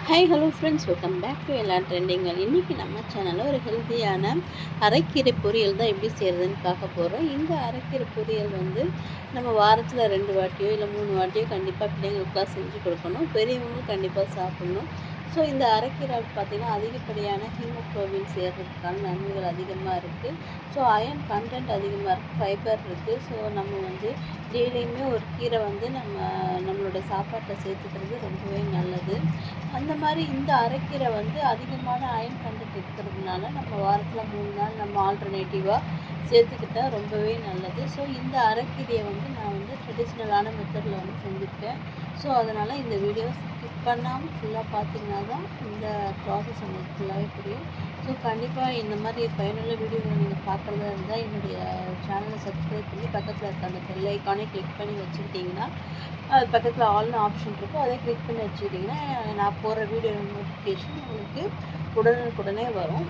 Hi hello friends, welcome back to எல்லா ட்ரெண்டிங்கள். இன்றைக்கி நம்ம சேனலில் ஒரு ஹெல்த்தியான அரைக்கீரை பொரியல் தான் எப்படி செய்கிறதுன்னு பார்க்க போகிறோம். இந்த அரைக்கீரை பொரியல் நம்ம வாரத்தில் 2 வாட்டியோ இல்லை 3 வாட்டியோ கண்டிப்பாக பிள்ளைங்களுக்குலாம் செஞ்சு கொடுக்கணும். பெரியவங்களும் கண்டிப்பாக சாப்பிட்ணும். ஸோ இந்த அரைக்கீரை பார்த்திங்கன்னா அதிகப்படியான ஹீமோக்ளோபின் சேர்கிறதுக்கான நன்மைகள் அதிகமாக இருக்குது. ஸோ அயன் கண்டென்ட் அதிகமாக இருக்குது, ஃபைபர் இருக்குது. ஸோ நம்ம டெய்லியுமே ஒரு கீரை நம்மளோட சாப்பாட்டில் சேர்த்துக்கிறது ரொம்பவே நல்லது. அந்த மாதிரி இந்த அரைக்கீரை அதிகமான அயன் கண்டென்ட் இருக்கிறதுனால நம்ம வாரத்தில் 3 நாள் நம்ம ஆல்டர்னேட்டிவாக சேர்த்துக்கிட்டால் ரொம்பவே நல்லது. ஸோ இந்த அரைக்கீரையை நான் ட்ரெடிஷ்னலான மெத்தடில் செஞ்சுருக்கேன். ஸோ அதனால் இந்த வீடியோ ஸ்கிப் பண்ணாமல் ஃபுல்லாக பார்த்தீங்கன்னா தான் இந்த ப்ராசஸ் உங்களுக்கு ஃபுல்லாகவே புரியும். ஸோ கண்டிப்பாக இந்த மாதிரி பயனுள்ள வீடியோவை நீங்கள் பார்க்குறதா இருந்தால் என்னுடைய சேனலை சப்ஸ்கிரைப் பண்ணி பக்கத்தில் இருக்க அந்த பெல் ஐக்கானே கிளிக் பண்ணி வச்சுக்கிட்டிங்கன்னா அது பக்கத்தில் ஆல்னு ஆப்ஷன் இருக்கும், அதை கிளிக் பண்ணி வச்சுக்கிட்டிங்கன்னா நான் போடுற வீடியோ நோட்டிஃபிகேஷன் உங்களுக்கு உடனுக்குடனே வரும்.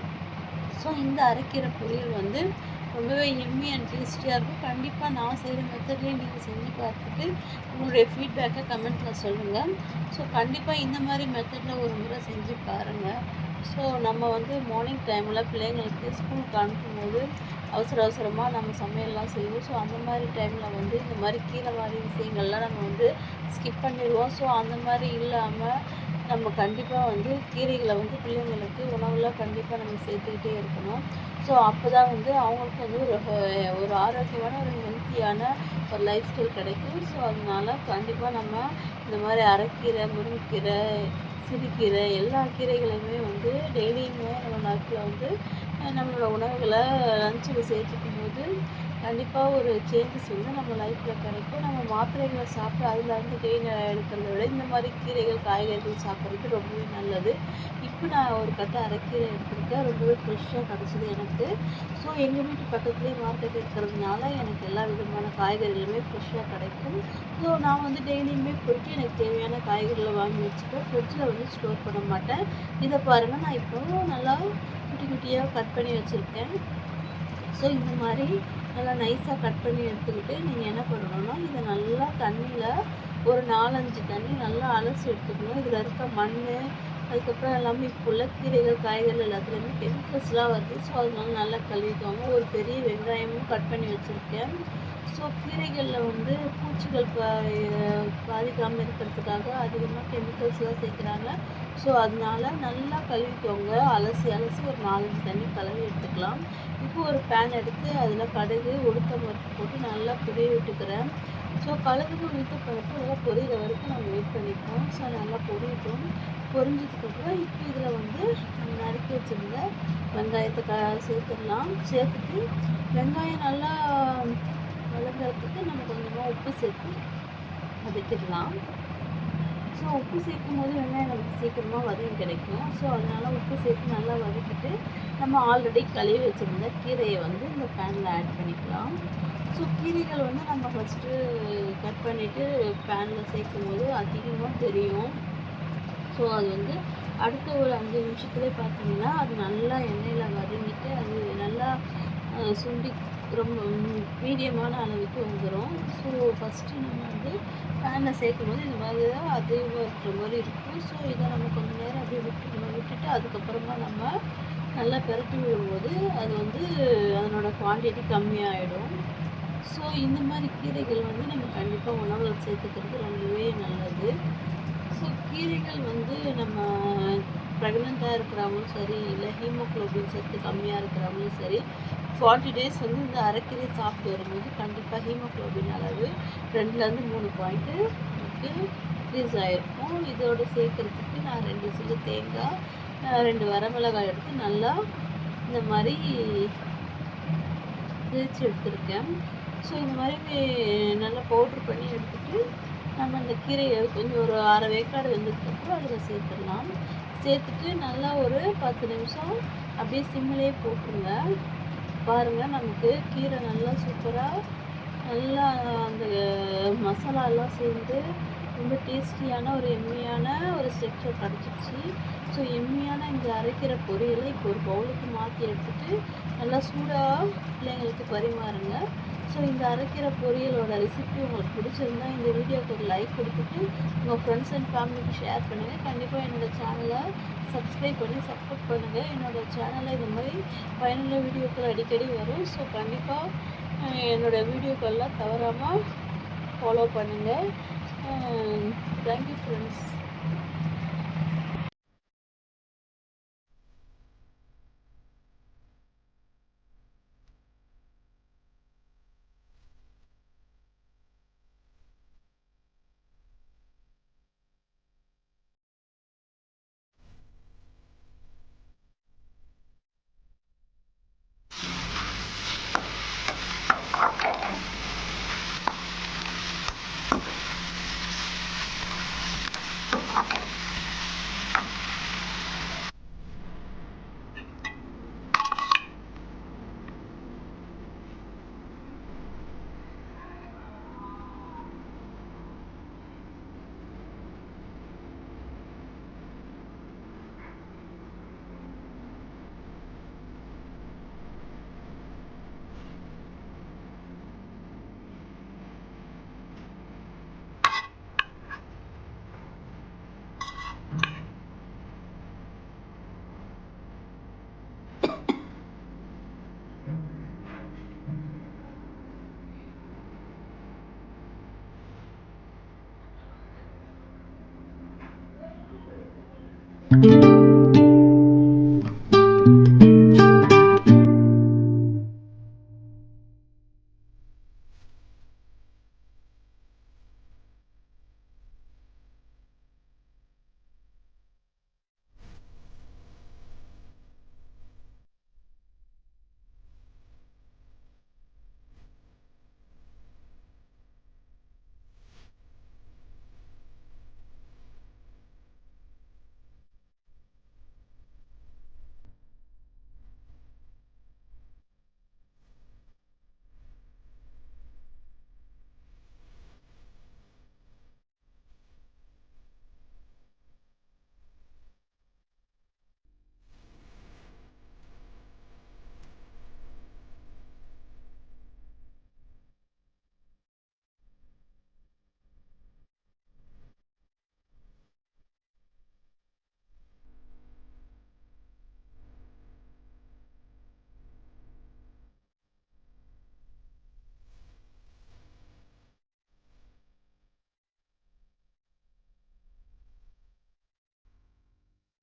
ஸோ இந்த அரைக்கீரை பொரியல் ரொம்பவே எம்மி அண்ட் டேஸ்டியாக இருக்கும். கண்டிப்பாக நான் செய்கிற மெத்தட்லேயே நீங்கள் செஞ்சு பார்த்துட்டு உங்களுடைய ஃபீட்பேக்கை கமெண்ட்டில் சொல்லுங்கள். ஸோ கண்டிப்பாக இந்த மாதிரி மெத்தடில் ஒரு முறை செஞ்சு பாருங்கள். ஸோ நம்ம மார்னிங் டைமில் பிள்ளைங்களுக்கு ஸ்கூலுக்கு அனுப்பும்போது அவசரமாக நம்ம சமையல்லாம் செய்வோம். ஸோ அந்த மாதிரி டைமில் இந்த மாதிரி கீரை மாதிரி விஷயங்கள்லாம் நம்ம ஸ்கிப் பண்ணிடுவோம். ஸோ அந்த மாதிரி இல்லாமல் நம்ம கண்டிப்பாக கீரைகளை பிள்ளைங்களுக்கு உணவில் கண்டிப்பாக நம்ம சேர்த்துக்கிட்டே இருக்கணும். ஸோ அப்போ தான் அவங்களுக்கு ஒரு ஆரோக்கியமான ஒரு ஹெல்த்தியான ஒரு லைஃப் ஸ்டைல் கிடைக்கும். ஸோ அதனால கண்டிப்பாக நம்ம இந்த மாதிரி அரைக்கீரை, முருங்கைக்கீரை, சிறுகீரை எல்லா கீரைகளையுமே டெய்லியுமே நம்ம நாட்டில் நம்மளோட உணவுகளை லஞ்சில் சேர்த்துக்கும் போது கண்டிப்பாக ஒரு சேஞ்சஸ் நம்ம லைஃப்பில் கிடைக்கும். நம்ம மாத்திரைகளை சாப்பிட்டு அதில் கெயின் எடுக்கிறத விட இந்த மாதிரி கீரைகள், காய்கறிகள் சாப்பிட்றது ரொம்பவே நல்லது. இப்போ நான் ஒரு கட்டை அரைக்கீரை எடுத்துருக்கேன், ரொம்பவே ஃப்ரெஷ்ஷாக கிடச்சிது எனக்கு. ஸோ எங்கள் வீட்டு பக்கத்துலேயே மார்க்கெட் இருக்கிறதுனால எனக்கு எல்லா விதமான காய்கறிகளுமே ஃப்ரெஷ்ஷாக கிடைக்கும். ஸோ நான் டெய்லியுமே போய்ட்டு எனக்கு தேவையான காய்கறிகளை வாங்கி வச்சுப்பேன். ஃப்ரிட்ஜில் ஸ்டோர் பண்ண மாட்டேன். இதை பாருங்கள், நான் இப்போவும் நல்லா குட்டி குட்டியாக கட் பண்ணி வச்சுருக்கேன். ஸோ இந்த மாதிரி நல்லா நைஸாக கட் பண்ணி எடுத்துக்கிட்டு நீங்கள் என்ன பண்ணணும்னா இதை நல்லா தண்ணியில் ஒரு 4-5 தண்ணி நல்லா அலசி எடுத்துக்கணும். இதில் இருக்க மண், அதுக்கப்புறம் எல்லாமே இப்போ உள்ள கீரைகள், காய்கறிகள் எல்லாத்துலேயுமே கெமிக்கல்ஸ்லாம் வருது. ஸோ அதனால நல்லா கழுவிக்கோங்க. ஒரு பெரிய வெங்காயமும் கட் பண்ணி வச்சுருக்கேன். ஸோ கீரைகளில் பூச்சிகள் பாதிக்காமல் இருக்கிறதுக்காக அதிகமாக கெமிக்கல்ஸ்லாம் சேர்க்குறாங்க. ஸோ அதனால நல்லா கழுவிக்கோங்க. அலசி ஒரு 4-5 தண்ணி கழுவி எடுத்துக்கலாம். இப்போ ஒரு பேன் எடுத்து அதில் கடுகு, உளுத்தம் பருப்பு போட்டு நல்லா பொரிய விட்டுக்கிறேன். ஸோ கடுகு, உளுத்தம் பருப்பு நல்லா பொரியிற வரைக்கும் நம்ம வெயிட் பண்ணிப்போம். ஸோ நல்லா பொரியட்டும். பொரிஞ்சதுக்கப்புறம் இப்போ இதில் நம்ம நறுக்கி வச்சுருந்த வெங்காயத்தை சேர்த்துடலாம். சேர்த்துட்டு வெங்காயம் நல்லா வதங்கிறதுக்கு நம்ம கொஞ்சமாக உப்பு சேர்த்து வதக்கிடலாம். ஸோ உப்பு சேர்க்கும் போது வெங்காயம் நமக்கு சீக்கிரமாக வதங்கி கிடைக்கும். ஸோ அதனால் உப்பு சேர்த்து நல்லா வதக்கிட்டு நம்ம ஆல்ரெடி கழுவி வச்சுருந்த கீரையை இந்த பேனில் ஆட் பண்ணிக்கலாம். ஸோ கீரைகள் நம்ம ஃபஸ்ட்டு கட் பண்ணிவிட்டு பேனில் சேர்க்கும் போது அதிகமாக தெரியும். ஸோ அது அடுத்த ஒரு 5 நிமிஷத்துலேயே பார்த்தீங்கன்னா அது நல்லா எண்ணெயில் வதங்கிட்டு அது நல்லா சுண்டி ரொம்ப மீடியமான அளவுக்கு வந்துடும். ஸோ ஃபஸ்ட்டு நம்ம பேனில் சேர்க்கும் போது இந்த மாதிரி தான் அதிகமாக இருக்கிற மாதிரி இருக்கும். ஸோ இதை நம்ம கொஞ்சம் நேரம் அப்படியே விட்டுட்டு அதுக்கப்புறமா நம்ம நல்லா பெரட்டி விடும்போது அது அதனோட குவான்டிட்டி கம்மியாகிடும். ஸோ இந்த மாதிரி கீரைகள் நம்ம கண்டிப்பாக உணவில் சேர்த்துக்கிறது ரொம்பவே நல்லது. ஸோ கீரைகள் நம்ம ப்ரெக்னெண்ட்டாக இருக்கிறவங்களும் சரி, இல்லை ஹீமோக்ளோபின் சத்து கம்மியாக இருக்கிறவங்களும் சரி, 40 டேஸ் இந்த அரைக்கீரை சாப்பிட்டு வரும்போது கண்டிப்பாக ஹீமோக்ளோபின் அளவு 2-3 பாயிண்ட்டு நமக்கு இன்க்ரீஸ் ஆகிருக்கும். இதோடு சேர்க்குறதுக்கு நான் 2 சில்லு தேங்காய், 2 வரமிளகாய் எடுத்து நல்லா இந்த மாதிரி திரித்து எடுத்துருக்கேன். ஸோ இந்த மாதிரி நல்லா பவுட்ரு பண்ணி எடுத்துகிட்டு நம்ம இந்த கீரையை கொஞ்சம் ஒரு 1/2 வேக்காடு வெந்ததுக்கப்புறம் அதில் சேர்த்துடலாம். சேர்த்துட்டு நல்லா ஒரு 10 நிமிஷம் அப்படியே சிம்மிலே போட்டுருங்க. பாருங்கள், நமக்கு கீரை நல்லா சூப்பராக நல்லா அந்த மசாலாலாம் சேர்ந்து ரொம்ப டேஸ்டியான ஒரு எம்மியான ஒரு ஸ்ட்ரக்சர் கிடச்சிச்சு. ஸோ எம்மியான இந்த அரைக்கிற பொரியலை இப்போ ஒரு பவுலுக்கு மாற்றி எடுத்துகிட்டு நல்லா சூடாக பிள்ளைங்களுக்கு பரிமாறுங்க. ஸோ இந்த அரைக்கிற பொரியலோட ரெசிபி உங்களுக்கு பிடிச்சிருந்தா இந்த வீடியோவுக்கு ஒரு லைக் கொடுத்துட்டு உங்கள் ஃப்ரெண்ட்ஸ் அண்ட் ஃபேமிலிக்கு ஷேர் பண்ணுங்கள். கண்டிப்பாக என்னோடய சேனலை சப்ஸ்கிரைப் பண்ணி சப்போர்ட் பண்ணுங்கள். என்னோடய சேனலில் இது மாதிரி பயனுள்ள வீடியோக்கள் அடிக்கடி வரும். ஸோ கண்டிப்பாக என்னோடய வீடியோக்கள்லாம் தவறாமல் ஃபாலோ பண்ணுங்கள். Thank you friends.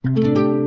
Thank you.